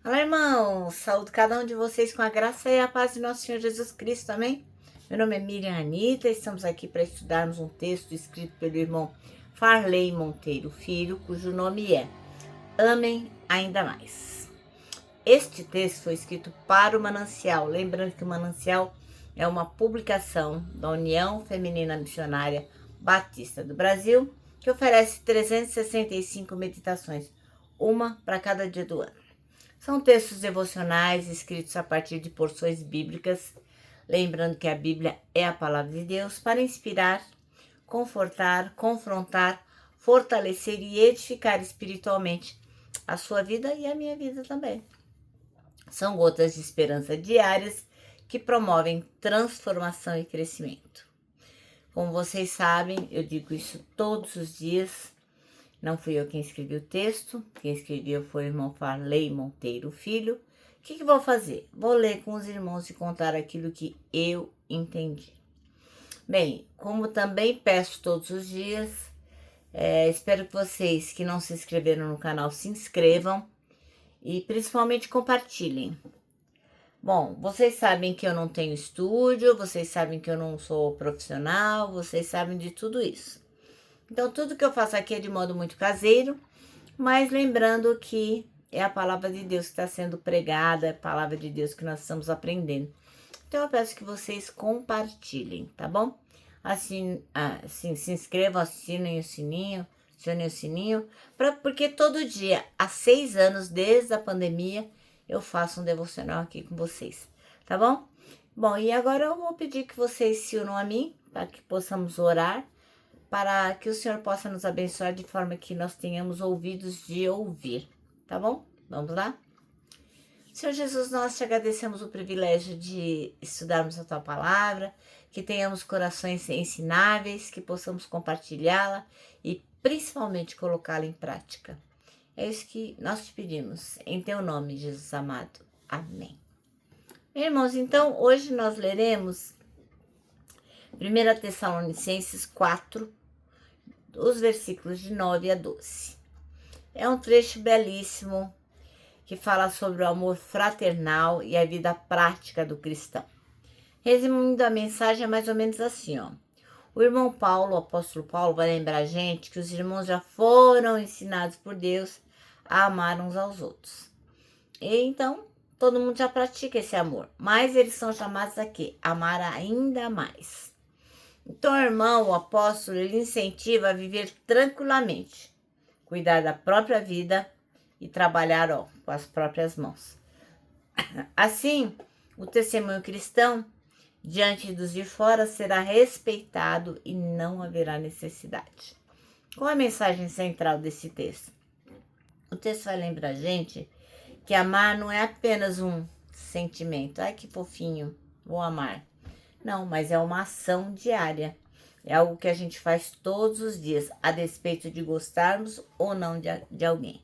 Olá, irmãos! Saúde cada um de vocês com a graça e a paz de nosso Senhor Jesus Cristo, amém? Meu nome é Miriam Anita, estamos aqui para estudarmos um texto escrito pelo irmão Farley Monteiro Filho, cujo nome é Amem Ainda Mais. Este texto foi escrito para o Manancial, lembrando que o Manancial é uma publicação da União Feminina Missionária Batista do Brasil, que oferece 365 meditações, uma para cada dia do ano. São textos devocionais escritos a partir de porções bíblicas, lembrando que a Bíblia é a palavra de Deus para inspirar, confortar, confrontar, fortalecer e edificar espiritualmente a sua vida e a minha vida também. São gotas de esperança diárias que promovem transformação e crescimento. Como vocês sabem, eu digo isso todos os dias. Não fui eu quem escrevi o texto, quem escreveu foi o irmão Farley Monteiro Filho. O que vou fazer? Vou ler com os irmãos e contar aquilo que eu entendi. Bem, como também peço todos os dias, espero que vocês que não se inscreveram no canal se inscrevam e principalmente compartilhem. Bom, vocês sabem que eu não tenho estúdio, vocês sabem que eu não sou profissional, vocês sabem de tudo isso. Então, tudo que eu faço aqui é de modo muito caseiro, mas lembrando que é a palavra de Deus que está sendo pregada, é a palavra de Deus que nós estamos aprendendo. Então, eu peço que vocês compartilhem, tá bom? Assim, se inscrevam, acionem o sininho, porque todo dia, há 6 anos, desde a pandemia, eu faço um devocional aqui com vocês, tá bom? Bom, e agora eu vou pedir que vocês se unam a mim, para que possamos orar, para que o Senhor possa nos abençoar de forma que nós tenhamos ouvidos de ouvir, tá bom? Vamos lá? Senhor Jesus, nós te agradecemos o privilégio de estudarmos a tua palavra, que tenhamos corações ensináveis, que possamos compartilhá-la e principalmente colocá-la em prática. É isso que nós te pedimos, em teu nome, Jesus amado. Amém. Irmãos, então hoje nós leremos 1 Tessalonicenses 4, os versículos de 9 a 12. É um trecho belíssimo que fala sobre o amor fraternal e a vida prática do cristão. Resumindo a mensagem é mais ou menos assim, ó. O irmão Paulo, o apóstolo Paulo, vai lembrar a gente que os irmãos já foram ensinados por Deus a amar uns aos outros. E então, todo mundo já pratica esse amor, mas eles são chamados a quê? Amar ainda mais. Então, o irmão, o apóstolo, ele incentiva a viver tranquilamente, cuidar da própria vida e trabalhar com as próprias mãos. Assim, o testemunho cristão, diante dos de fora, será respeitado e não haverá necessidade. Qual é a mensagem central desse texto? O texto vai lembrar a gente que amar não é apenas um sentimento. Ai, que fofinho, vou amar. Não, mas é uma ação diária. É algo que a gente faz todos os dias, a despeito de gostarmos ou não de alguém.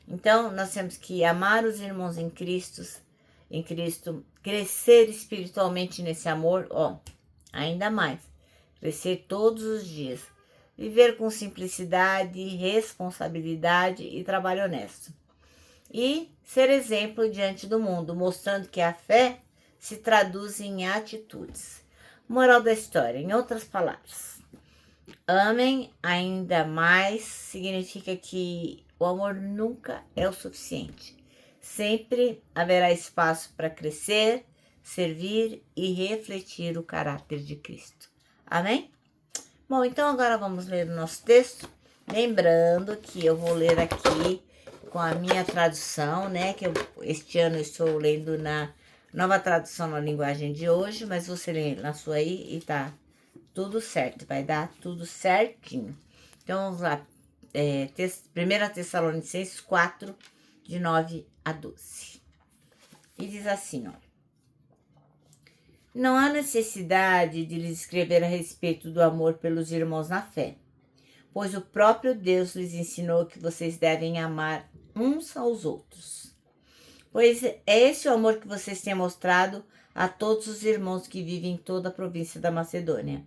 Então, nós temos que amar os irmãos em Cristo, crescer espiritualmente nesse amor, ainda mais, crescer todos os dias, viver com simplicidade, responsabilidade e trabalho honesto. E ser exemplo diante do mundo, mostrando que a fé se traduz em atitudes. Moral da história, em outras palavras, amem ainda mais significa que o amor nunca é o suficiente. Sempre haverá espaço para crescer, servir e refletir o caráter de Cristo. Amém? Bom, então agora vamos ler o nosso texto. Lembrando que eu vou ler aqui com a minha tradução, né? Que este ano eu estou lendo na Nova Tradução na Linguagem de Hoje, mas você lê na sua aí e tá tudo certo, vai dar tudo certinho. Então vamos lá, 1 Tessalonicenses 4, de 9 a 12. E diz assim, ó. Não há necessidade de lhes escrever a respeito do amor pelos irmãos na fé, pois o próprio Deus lhes ensinou que vocês devem amar uns aos outros. Pois é esse o amor que vocês têm mostrado a todos os irmãos que vivem em toda a província da Macedônia.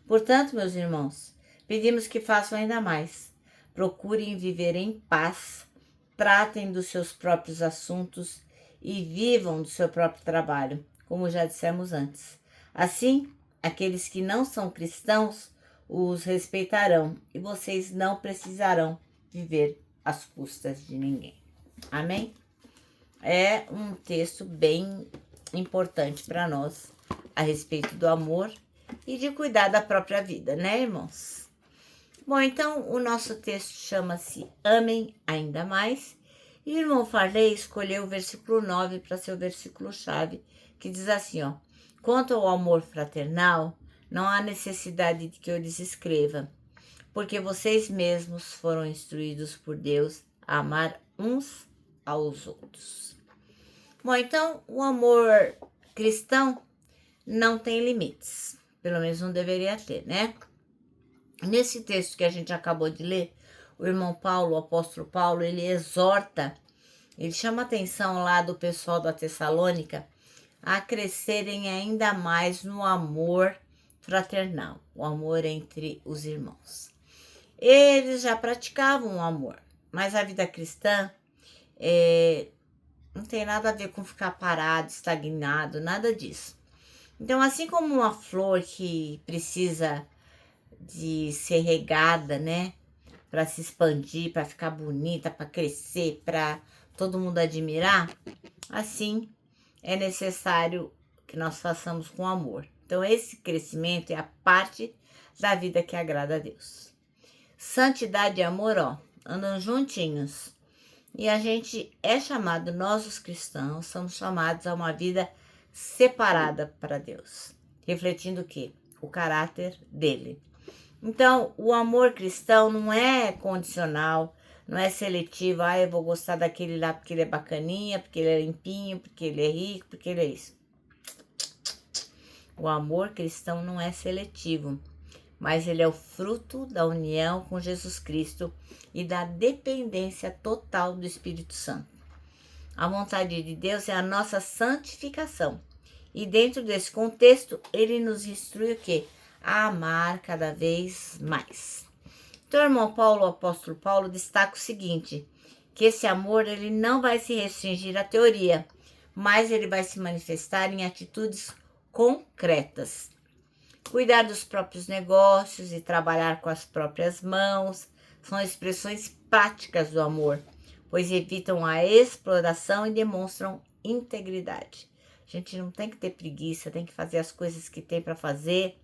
Portanto, meus irmãos, pedimos que façam ainda mais. Procurem viver em paz tratem dos seus próprios assuntos e vivam do seu próprio trabalho, como já dissemos antes. Assim, aqueles que não são cristãos os respeitarão e vocês não precisarão viver às custas de ninguém. Amém? É um texto bem importante para nós a respeito do amor e de cuidar da própria vida, né, irmãos? Bom, então o nosso texto chama-se Amem Ainda Mais. E o irmão Farley escolheu o versículo 9 para ser o versículo-chave, que diz assim, ó: quanto ao amor fraternal, não há necessidade de que eu lhes escreva, porque vocês mesmos foram instruídos por Deus a amar uns aos outros. Bom, então o amor cristão não tem limites, pelo menos não deveria ter, né? Nesse texto que a gente acabou de ler, o irmão Paulo, o apóstolo Paulo, ele exorta, ele chama a atenção lá do pessoal da Tessalônica a crescerem ainda mais no amor fraternal, o amor entre os irmãos. Eles já praticavam o amor, mas a vida cristã não tem nada a ver com ficar parado, estagnado, nada disso. Então, assim como uma flor que precisa de ser regada, né, para se expandir, para ficar bonita, para crescer, para todo mundo admirar, assim é necessário que nós façamos com amor. Então, esse crescimento é a parte da vida que agrada a Deus. Santidade e amor, ó, andam juntinhos. E a gente é chamado, nós os cristãos, somos chamados a uma vida separada para Deus. Refletindo o quê? O caráter dele. Então, o amor cristão não é condicional, não é seletivo. Ah, eu vou gostar daquele lá porque ele é bacaninha, porque ele é limpinho, porque ele é rico, porque ele é isso. O amor cristão não é seletivo, mas ele é o fruto da união com Jesus Cristo e da dependência total do Espírito Santo. A vontade de Deus é a nossa santificação. E dentro desse contexto, ele nos instrui o quê? A amar cada vez mais. Então, o irmão Paulo, o apóstolo Paulo, destaca o seguinte, que esse amor ele não vai se restringir à teoria, mas ele vai se manifestar em atitudes concretas. Cuidar dos próprios negócios e trabalhar com as próprias mãos são expressões práticas do amor, pois evitam a exploração e demonstram integridade. A gente não tem que ter preguiça, tem que fazer as coisas que tem para fazer,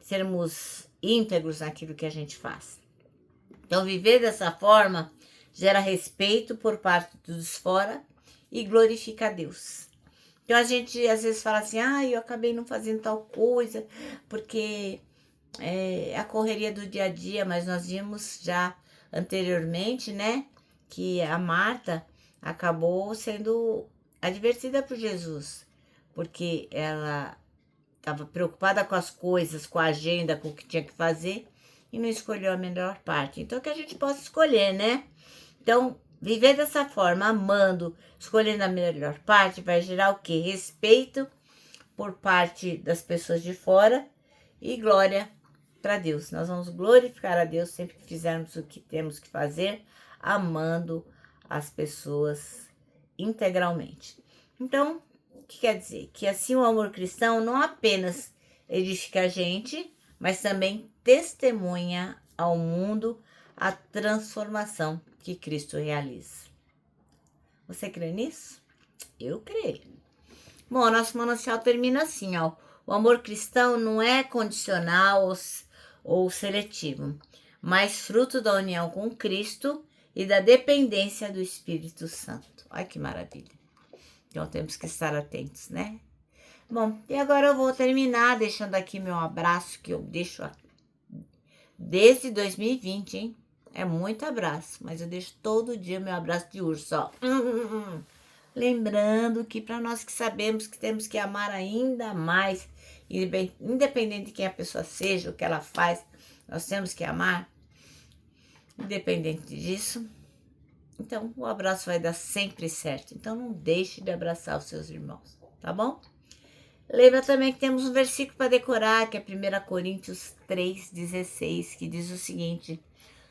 sermos íntegros naquilo que a gente faz. Então, viver dessa forma gera respeito por parte dos fora e glorifica a Deus. Então, a gente às vezes fala assim, eu acabei não fazendo tal coisa, porque é a correria do dia a dia, mas nós vimos já anteriormente, né, que a Marta acabou sendo advertida por Jesus, porque ela estava preocupada com as coisas, com a agenda, com o que tinha que fazer e não escolheu a melhor parte. Então, que a gente possa escolher, né? Então, viver dessa forma, amando, escolhendo a melhor parte, vai gerar o quê? Respeito por parte das pessoas de fora e glória para Deus. Nós vamos glorificar a Deus sempre que fizermos o que temos que fazer, amando as pessoas integralmente. Então, o que quer dizer? Que assim o amor cristão não apenas edifica a gente, mas também testemunha ao mundo a transformação que Cristo realiza. Você crê nisso? Eu creio. Bom, o nosso manancial termina assim, ó. O amor cristão não é condicional ou seletivo, mas fruto da união com Cristo e da dependência do Espírito Santo. Ai, que maravilha. Então, temos que estar atentos, né? Bom, e agora eu vou terminar deixando aqui meu abraço, que eu deixo desde 2020, hein? É muito abraço, mas eu deixo todo dia meu abraço de urso, ó. Lembrando que para nós que sabemos que temos que amar ainda mais, independente de quem a pessoa seja, o que ela faz, nós temos que amar, independente disso. Então, o abraço vai dar sempre certo. Então, não deixe de abraçar os seus irmãos, tá bom? Lembra também que temos um versículo para decorar, que é 1 Coríntios 3,16, que diz o seguinte: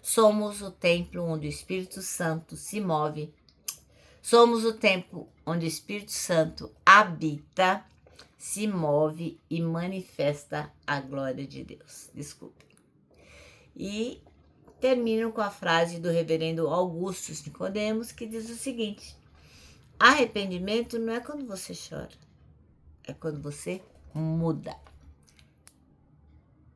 Somos o templo onde o Espírito Santo se move. Somos o templo onde o Espírito Santo habita, se move e manifesta a glória de Deus. Desculpe. E termino com a frase do reverendo Augusto Nicodemos, que diz o seguinte: arrependimento não é quando você chora, é quando você muda.